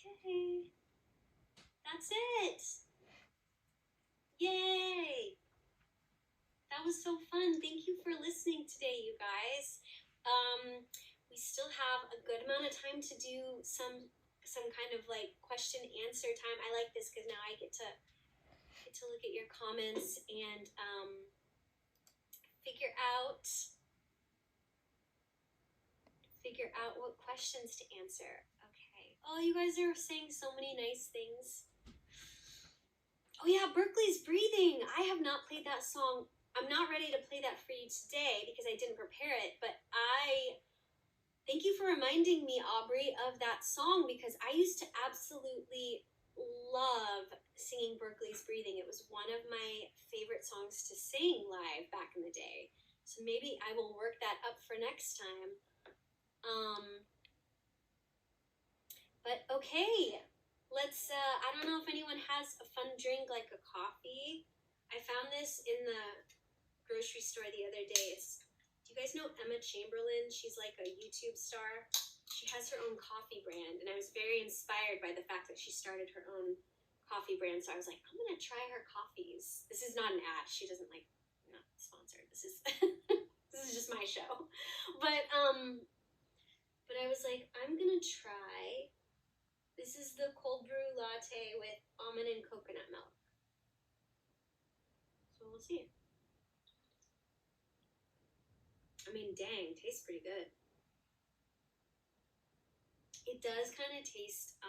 Okay. That's it. Yay. That was so fun. Thank you for listening today, you guys. We still have a good amount of time to do some kind of like question answer time. I like this because now I get to look at your comments and figure out what questions to answer. Okay. Oh, you guys are saying so many nice things. Oh yeah, Berkeley's Breathing. I have not played that song. I'm not ready to play that for you today because I didn't prepare it, but thank you for reminding me, Aubrey, of that song because I used to absolutely love singing Berkeley's Breathing. It was one of my favorite songs to sing live back in the day. So maybe I will work that up for next time. But okay, let's, I don't know if anyone has a fun drink like a coffee. I found this in the grocery store the other day. Do you guys know Emma Chamberlain? She's like a YouTube star. She has her own coffee brand, and I was very inspired by the fact that she started her own coffee brand. So I was like, I'm gonna try her coffees. This is not an ad. She doesn't like, not sponsored. This is this is just my show. But I was like, I'm gonna try. This is the cold brew latte with almond and coconut milk. So we'll see. I mean, dang, tastes pretty good. It does kind of taste,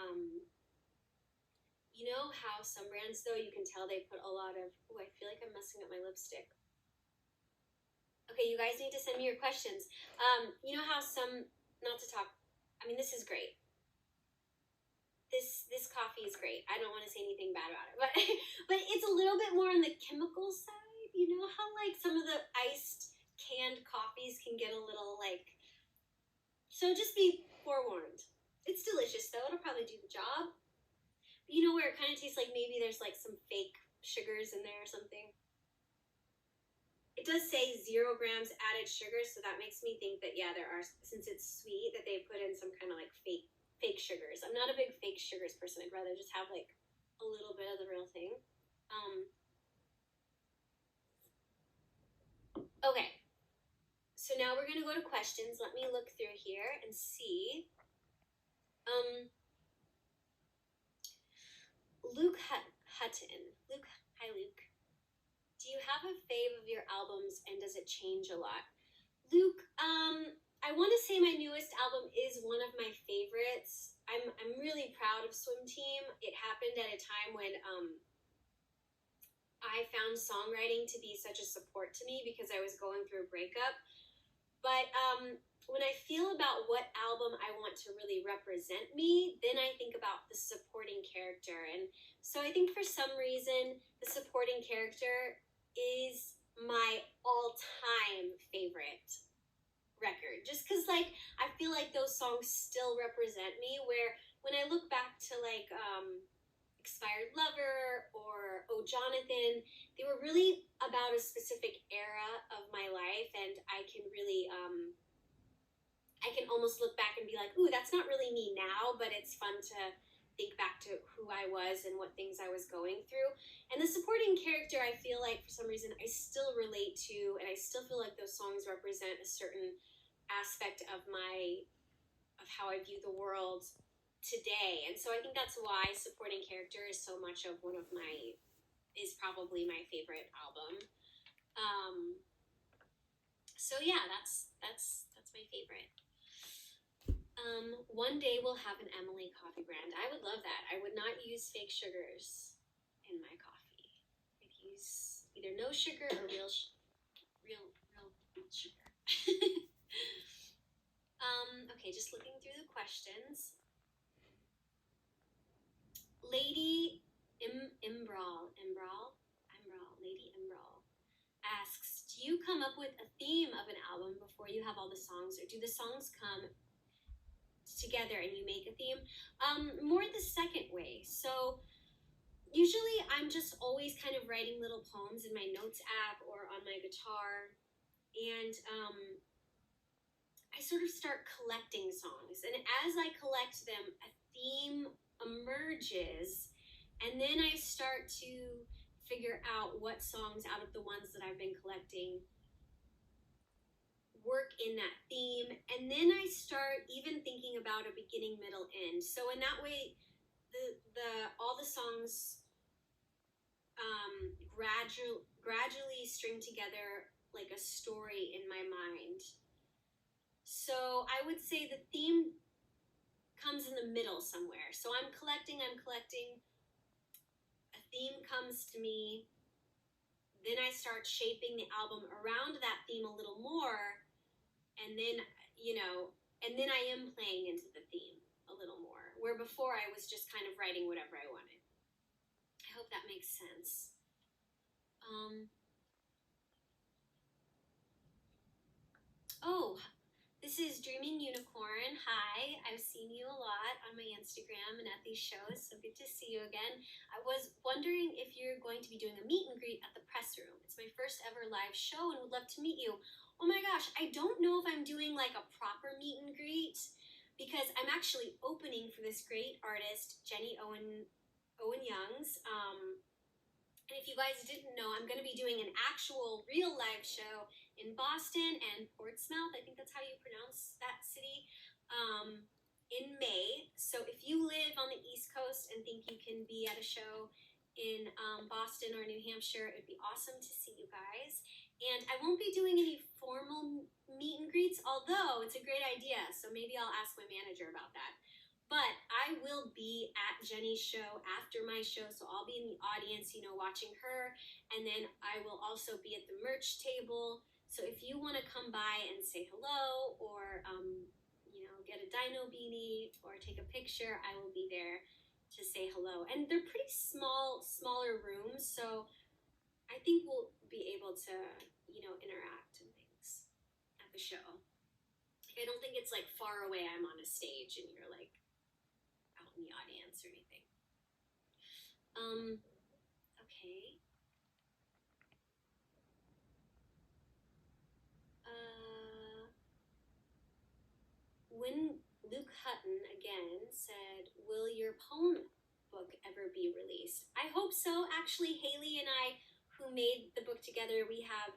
you know how some brands, though, you can tell they put a lot of, I feel like I'm messing up my lipstick. Okay, you guys need to send me your questions. You know how some, not to talk, I mean, this is great. This coffee is great. I don't want to say anything bad about it, but it's a little bit more on the chemical side. You know how like some of the iced canned coffees can get a little like, so just be forewarned. It's delicious though. It'll probably do the job. But you know where it kind of tastes like maybe there's like some fake sugars in there or something. It does say 0 grams added sugar, so that makes me think that yeah, there are, since it's sweet, that they put in some kind of like fake sugars. I'm not a big fake sugars person. I'd rather just have like a little bit of the real thing. Okay, so now we're gonna go to questions. Let me look through here and see. Luke Hutton. Luke, hi Luke. Do you have a fave of your albums and does it change a lot? Luke, I want to say my newest album is one of my favorites. I'm really proud of Swim Team. It happened at a time when I found songwriting to be such a support to me because I was going through a breakup. But when I feel about what album I want to really represent me, then I think about the supporting character. And so I think for some reason, the supporting character is my all-time favorite record, just because like I feel like those songs still represent me, where when I look back to like Expired Lover or Oh Jonathan, they were really about a specific era of my life, and I can really I can almost look back and be like, ooh, that's not really me now, but it's fun to think back to who I was and what things I was going through. And the supporting character, I feel like for some reason I still relate to, and I still feel like those songs represent a certain aspect of how I view the world today. And so I think that's why supporting character is so much of is probably my favorite album. So yeah, that's my favorite. One day we'll have an Emily coffee brand. I would love that. I would not use fake sugars in my coffee. I'd use either no sugar or real sugar. Okay, just looking through the questions. Lady Imbrawl, Lady Imbrawl asks, do you come up with a theme of an album before you have all the songs, or do the songs come together and you make a theme? More the second way. So usually I'm just always kind of writing little poems in my notes app or on my guitar, and I sort of start collecting songs, and as I collect them, a theme emerges, and then I start to figure out what songs out of the ones that I've been collecting work in that theme, and then I start even thinking about a beginning, middle, end. So in that way, all the songs gradually string together like a story in my mind. So I would say the theme comes in the middle somewhere. So I'm collecting, a theme comes to me, then I start shaping the album around that theme a little more, and then, and then I am playing into the theme a little more, where before I was just kind of writing whatever I wanted. I hope that makes sense. Oh, this is Dreaming Unicorn. Hi, I've seen you a lot on my Instagram and at these shows, so good to see you again. I was wondering if you're going to be doing a meet and greet at the press room. It's my first ever live show and would love to meet you. Oh my gosh, I don't know if I'm doing like a proper meet and greet because I'm actually opening for this great artist, Jenny Owen Youngs. And if you guys didn't know, I'm going to be doing an actual real live show in Boston and Portsmouth, I think that's how you pronounce that city, in May. So if you live on the East Coast and think you can be at a show in Boston or New Hampshire, it'd be awesome to see you guys. And I won't be doing any formal meet and greets, although it's a great idea, so maybe I'll ask my manager about that. But I will be at Jenny's show after my show, so I'll be in the audience, watching her, and then I will also be at the merch table. So if you want to come by and say hello, or get a dino beanie, or take a picture, I will be there to say hello. And they're pretty smaller rooms, so I think we'll be able to, interact and things at the show. I don't think it's like far away, I'm on a stage and you're like out in the audience or anything. Okay. When Luke Hutton again said, will your poem book ever be released? I hope so. Actually, Haley and I, who made the book together, we have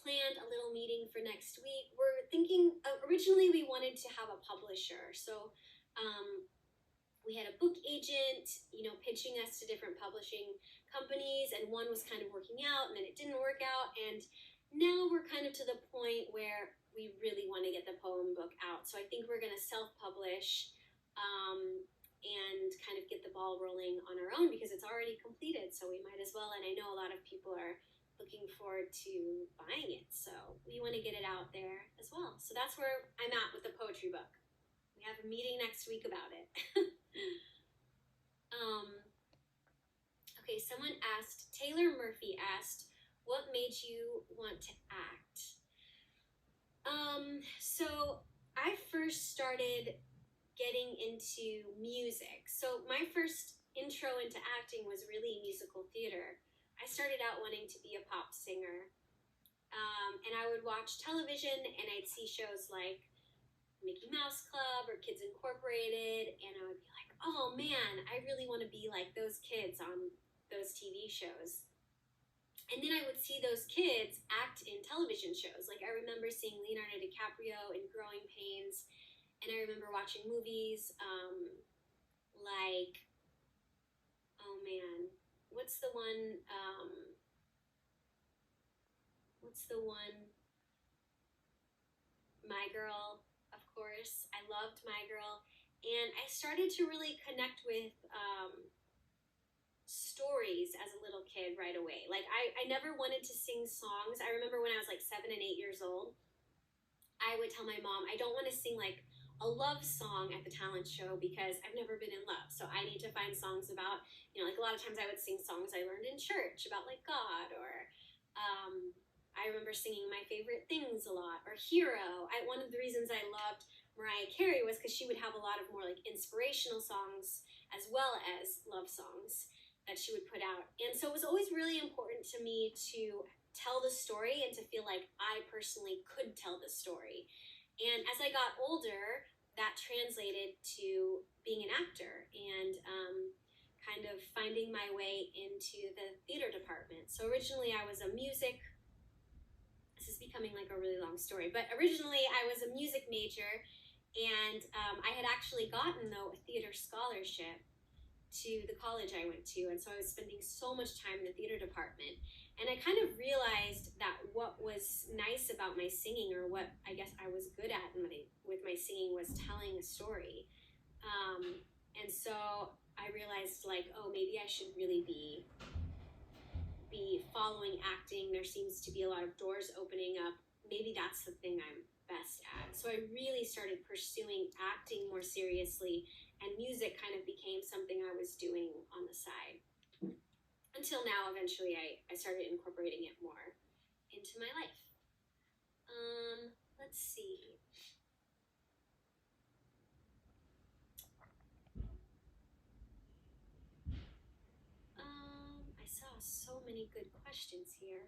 planned a little meeting for next week. We're thinking, originally we wanted to have a publisher. So we had a book agent, pitching us to different publishing companies, and one was kind of working out, and then it didn't work out, and now we're kind of to the point where we really want to get the poem book out. So I think we're going to self-publish and kind of get the ball rolling on our own because it's already completed, so we might as well, and I know a lot of people are looking forward to buying it, so we want to get it out there as well. So that's where I'm at with the poetry book. We have a meeting next week about it. Okay, someone asked, Taylor Murphy asked, what made you want to act? So I first started getting into music. So my first intro into acting was really musical theater. I started out wanting to be a pop singer. And I would watch television and I'd see shows like Mickey Mouse Club or Kids Incorporated, and I would be like, oh man, I really want to be like those kids on those TV shows. And then I would see those kids act in television shows. Like I remember seeing Leonardo DiCaprio in Growing Pains, and I remember watching movies like, oh man, what's the one, My Girl, of course. I loved My Girl. And I started to really connect with stories as a little kid right away. Like I never wanted to sing songs. I remember when I was like 7 and 8 years old, I would tell my mom, I don't want to sing like a love song at the talent show because I've never been in love. So I need to find songs about, like a lot of times I would sing songs I learned in church about like God, or I remember singing My Favorite Things a lot, or Hero. One of the reasons I loved Mariah Carey was because she would have a lot of more like inspirational songs as well as love songs that she would put out. And so it was always really important to me to tell the story and to feel like I personally could tell the story. And as I got older, that translated to being an actor. And kind of finding my way into the theater department. So originally I was a music, this is becoming like a really long story, but originally I was a music major, and I had actually gotten, though, a theater scholarship to the college I went to, and so I was spending so much time in the theater department. And I kind of realized that what was nice about my singing, or what I guess I was good at with my singing, was telling a story. And so I realized, like, oh, maybe I should really be following acting. There seems to be a lot of doors opening up. Maybe that's the thing I'm best at. So I really started pursuing acting more seriously, and music kind of became something I was doing on the side. Until now, eventually, I started incorporating it more into my life. Let's see. I saw so many good questions here.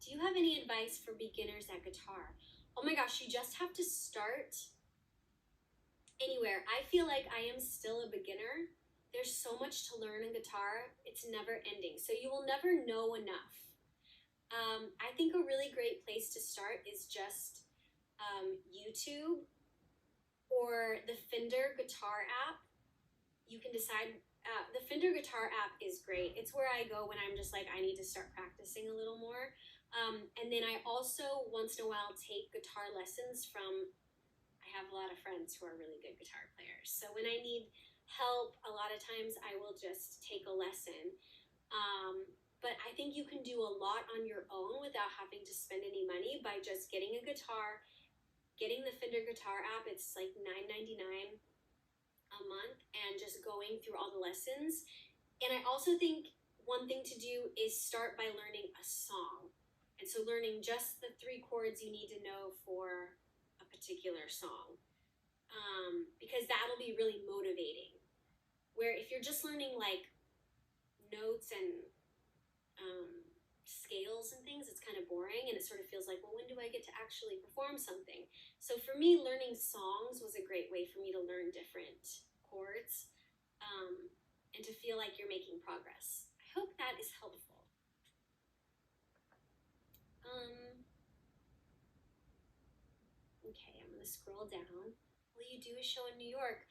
Do you have any advice for beginners at guitar? Oh my gosh, you just have to start anywhere. I feel like I am still a beginner. There's so much to learn in guitar. It's never ending. So you will never know enough. I think a really great place to start is just YouTube or the Fender guitar app. You can decide. The Fender guitar app is great. It's where I go when I'm just like, I need to start practicing a little more. And then I also, once in a while, take guitar lessons from, I have a lot of friends who are really good guitar players. So when I need help, a lot of times I will just take a lesson. But I think you can do a lot on your own without having to spend any money by just getting a guitar, getting the Fender guitar app. It's like $9.99 a month, and just going through all the lessons. And I also think one thing to do is start by learning a song. And so learning just the 3 chords you need to know for a particular song. Because that'll be really motivating. Where if you're just learning like notes and scales and things, it's kind of boring, and it sort of feels like, well, when do I get to actually perform something? So for me, learning songs was a great way for me to learn different chords, and to feel like you're making progress. I hope that is helpful. Okay, I'm gonna scroll down. Will you do a show in New York?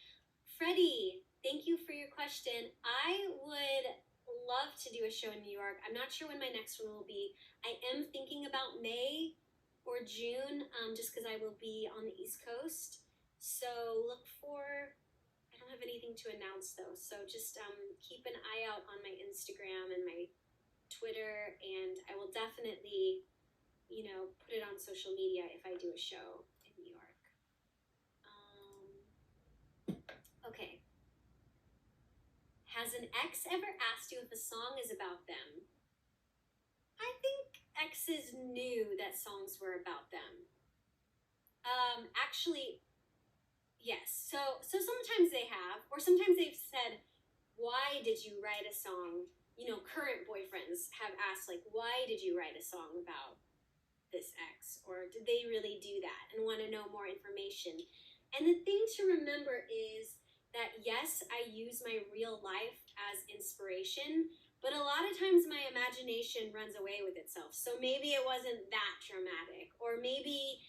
Freddie, thank you for your question. I would love to do a show in New York. I'm not sure when my next one will be. I am thinking about May or June, just because I will be on the East Coast. So look for, I don't have anything to announce though, so just keep an eye out on my Instagram and my Twitter, and I will definitely, put it on social media if I do a show in New York. Okay. Has an ex ever asked you if a song is about them? I think exes knew that songs were about them. Actually, yes. So sometimes they have, or sometimes they've said, why did you write a song? Current boyfriends have asked, like, why did you write a song about this ex? Or did they really do that and want to know more information? And the thing to remember is that, yes, I use my real life as inspiration, but a lot of times my imagination runs away with itself. So maybe it wasn't that dramatic, or maybe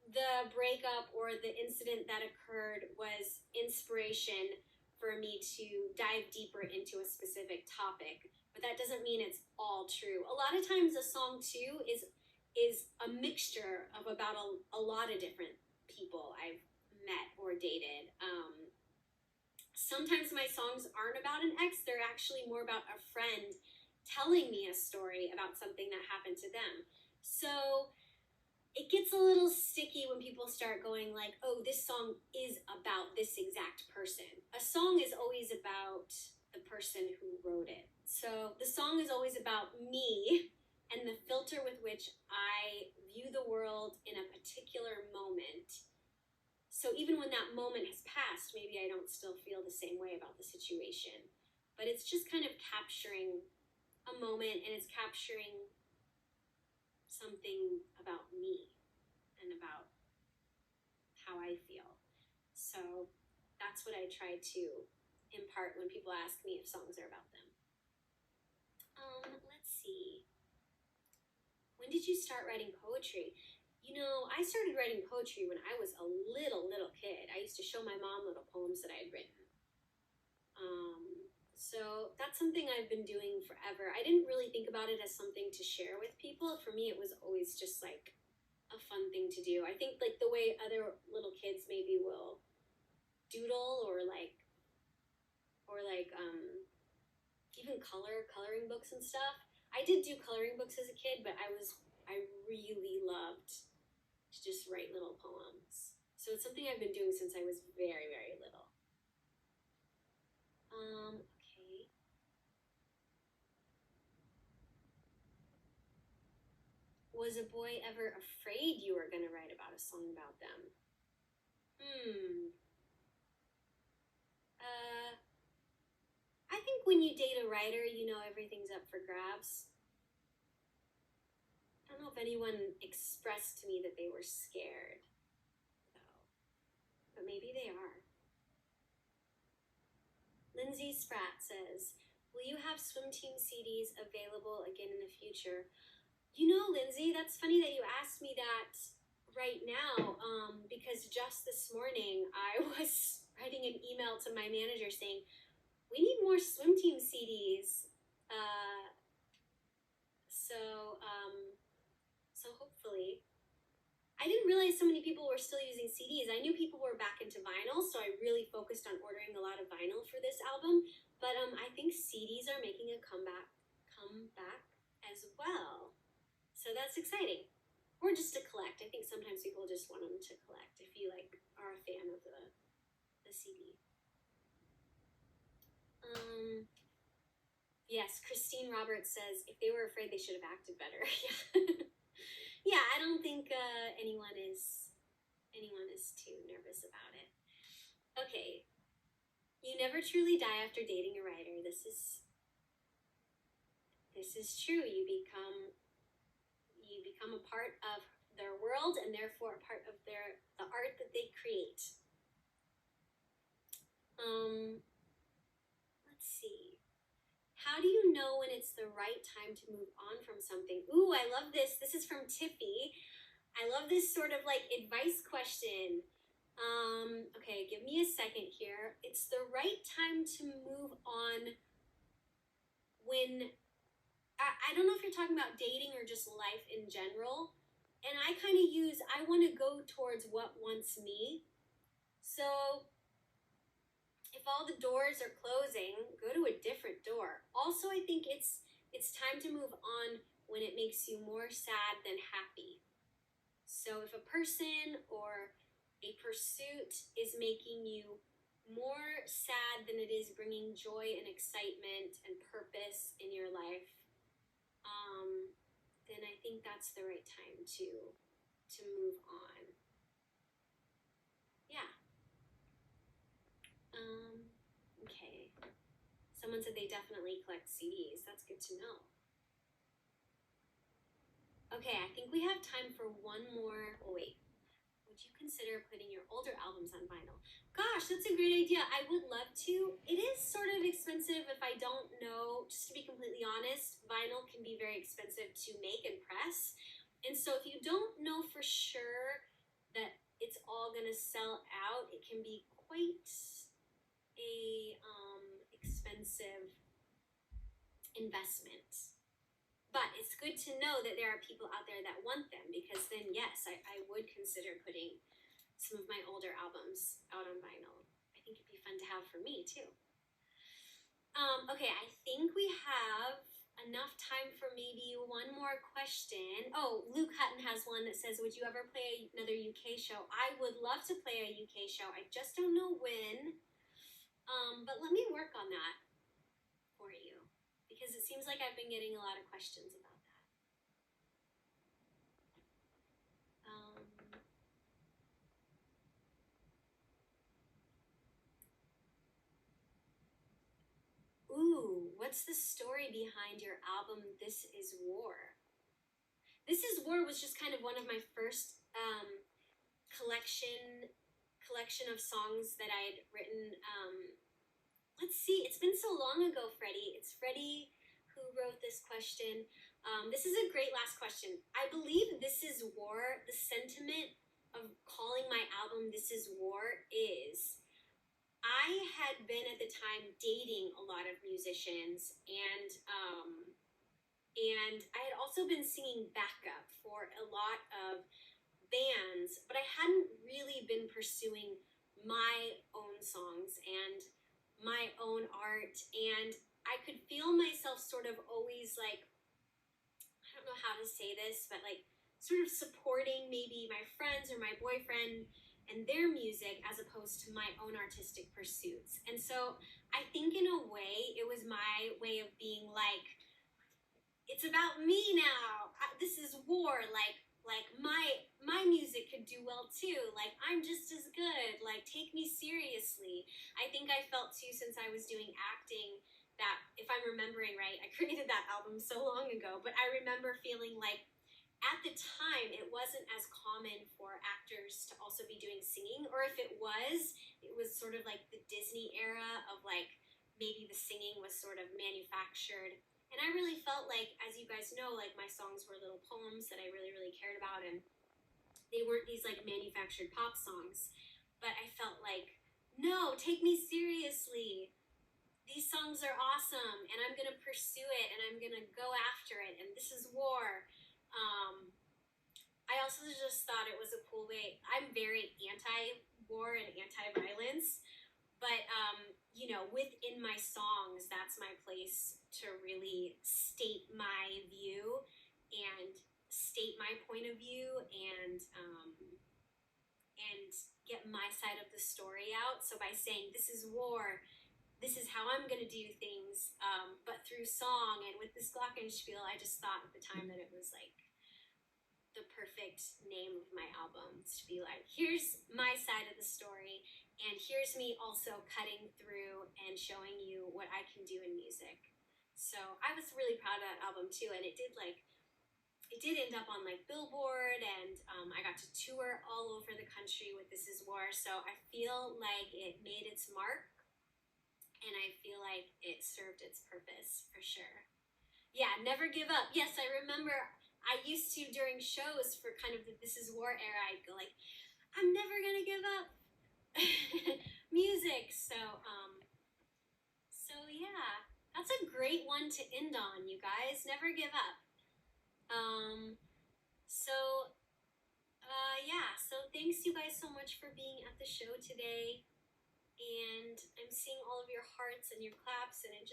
the breakup or the incident that occurred was inspiration for me to dive deeper into a specific topic. But that doesn't mean it's all true. A lot of times a song too is a mixture of about a lot of different people I've met or dated. Sometimes my songs aren't about an ex, they're actually more about a friend telling me a story about something that happened to them. So it gets a little sticky when people start going like, oh, this song is about this exact person. A song is always about the person who wrote it. So the song is always about me and the filter with which I view the world in a particular moment. So even when that moment has passed, maybe I don't still feel the same way about the situation. But it's just kind of capturing a moment, and it's capturing something about me and about how I feel. So that's what I try to impart when people ask me if songs are about them. Let's see. When did you start writing poetry? You know, I started writing poetry when I was a little kid. I used to show my mom little poems that I had written. So that's something I've been doing forever. I didn't really think about it as something to share with people. For me, it was always just like a fun thing to do. I think like the way other little kids maybe will doodle or even coloring books and stuff. I did do coloring books as a kid, but I really loved to just write little poems. So it's something I've been doing since I was very, very little. Okay. Was a boy ever afraid you were going to write about a song about them? I think when you date a writer, you know everything's up for grabs. I don't know if anyone expressed to me that they were scared, though. But maybe they are. Lindsay Spratt says, will you have swim team CDs available again in the future? You know, Lindsay, that's funny that you asked me that right now, because just this morning I was writing an email to my manager saying, we need more swim team CDs. So hopefully. I didn't realize so many people were still using CDs. I knew people were back into vinyl, so I really focused on ordering a lot of vinyl for this album. But I think CDs are making a comeback as well. So that's exciting. Or just to collect. I think sometimes people just want them to collect if you like are a fan of the CD. Yes, Christine Roberts says, if they were afraid, they should have acted better. Yeah, I don't think anyone is too nervous about it. Okay. You never truly die after dating a writer. This is true. You become a part of their world and therefore a part of the art that they create. Let's see. How do you know when it's the right time to move on from something? Ooh, I love this. This is from Tiffy. I love this sort of like advice question. Okay, give me a second here. It's the right time to move on when, I don't know if you're talking about dating or just life in general. And I kind of use, I want to go towards what wants me. So if all the doors are closing, go to a different door. Also, I think it's time to move on when it makes you more sad than happy. So if a person or a pursuit is making you more sad than it is bringing joy and excitement and purpose in your life, then I think that's the right time to move on. Yeah. Okay. Someone said they definitely collect CDs. That's good to know. Okay, I think we have time for one more. Oh, wait. Would you consider putting your older albums on vinyl? Gosh, that's a great idea. I would love to. It is sort of expensive if I don't know. Just to be completely honest, vinyl can be very expensive to make and press. And so if you don't know for sure that it's all going to sell out, it can be quite a expensive investment. But it's good to know that there are people out there that want them, because then, yes, I would consider putting some of my older albums out on vinyl. I think it'd be fun to have for me, too. Okay, I think we have enough time for maybe one more question. Oh, Luke Hutton has one that says, would you ever play another UK show? I would love to play a UK show. I just don't know when. But let me work on that for you, because it seems like I've been getting a lot of questions about that. Ooh, what's the story behind your album, This Is War? This Is War was just kind of one of my first collection collection of songs that I had written. Let's see, it's been so long ago, Freddie. It's Freddie who wrote this question. This is a great last question. I believe This Is War, the sentiment of calling my album This Is War is, I had been at the time dating a lot of musicians, and I had also been singing backup for a lot of bands, but I hadn't really been pursuing my own songs and my own art, and I could feel myself sort of always like, I don't know how to say this, but like sort of supporting maybe my friends or my boyfriend and their music as opposed to my own artistic pursuits. And so I think in a way it was my way of being like, it's about me now. This is war. Like my music could do well too. Like, I'm just as good. Like, take me seriously. I think I felt too, since I was doing acting, that if I'm remembering right, I created that album so long ago, but I remember feeling like at the time it wasn't as common for actors to also be doing singing, or if it was sort of like the Disney era of like, maybe the singing was sort of manufactured. And I really felt like, as you guys know, like my songs were little poems that I really, really cared about, and they weren't these like manufactured pop songs. But I felt like, no, take me seriously. These songs are awesome, and I'm gonna pursue it, and I'm gonna go after it, and this is war. I also just thought it was a cool way. I'm very anti-war and anti-violence, but you know, within my songs, that's my place to really state my view and state my point of view, and get my side of the story out. So by saying this is war, this is how I'm gonna do things, but through song and with this glockenspiel, I just thought at the time that it was like the perfect name of my album, to be like, here's my side of the story, and here's me also cutting through and showing you what I can do in music. So I was really proud of that album too, and it did end up on like Billboard, and I got to tour all over the country with This Is War. So I feel like it made its mark, and I feel like it served its purpose for sure. Yeah, never give up. Yes, I remember I used to, during shows for kind of the This Is War era, I'd go like, I'm never gonna give up music. So yeah, that's a great one to end on, you guys. Never give up. Yeah, so thanks you guys so much for being at the show today. And I'm seeing all of your hearts and your claps, and it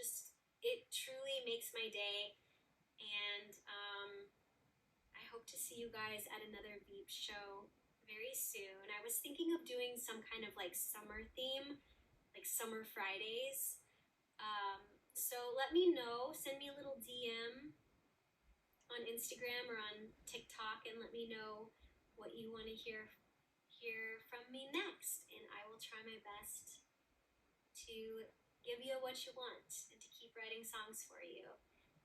truly makes my day. And I hope to see you guys at another Veeps show very soon. I was thinking of doing some kind of like summer theme, like Summer Fridays. So let me know, send me a little DM on Instagram or on TikTok, and let me know what you want to hear from me next, and I will try my best to give you what you want and to keep writing songs for you.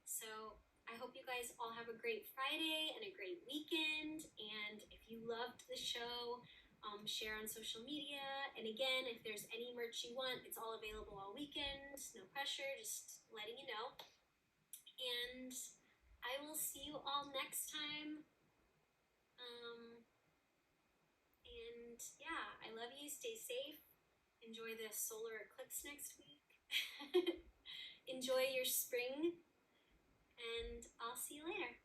So I hope you guys all have a great Friday and a great weekend, and if you loved the show, share on social media. And again, if there's any merch you want, it's all available all weekend. No pressure, just letting you know. And I will see you all next time. And yeah, I love you. Stay safe. Enjoy the solar eclipse next week. Enjoy your spring, and I'll see you later.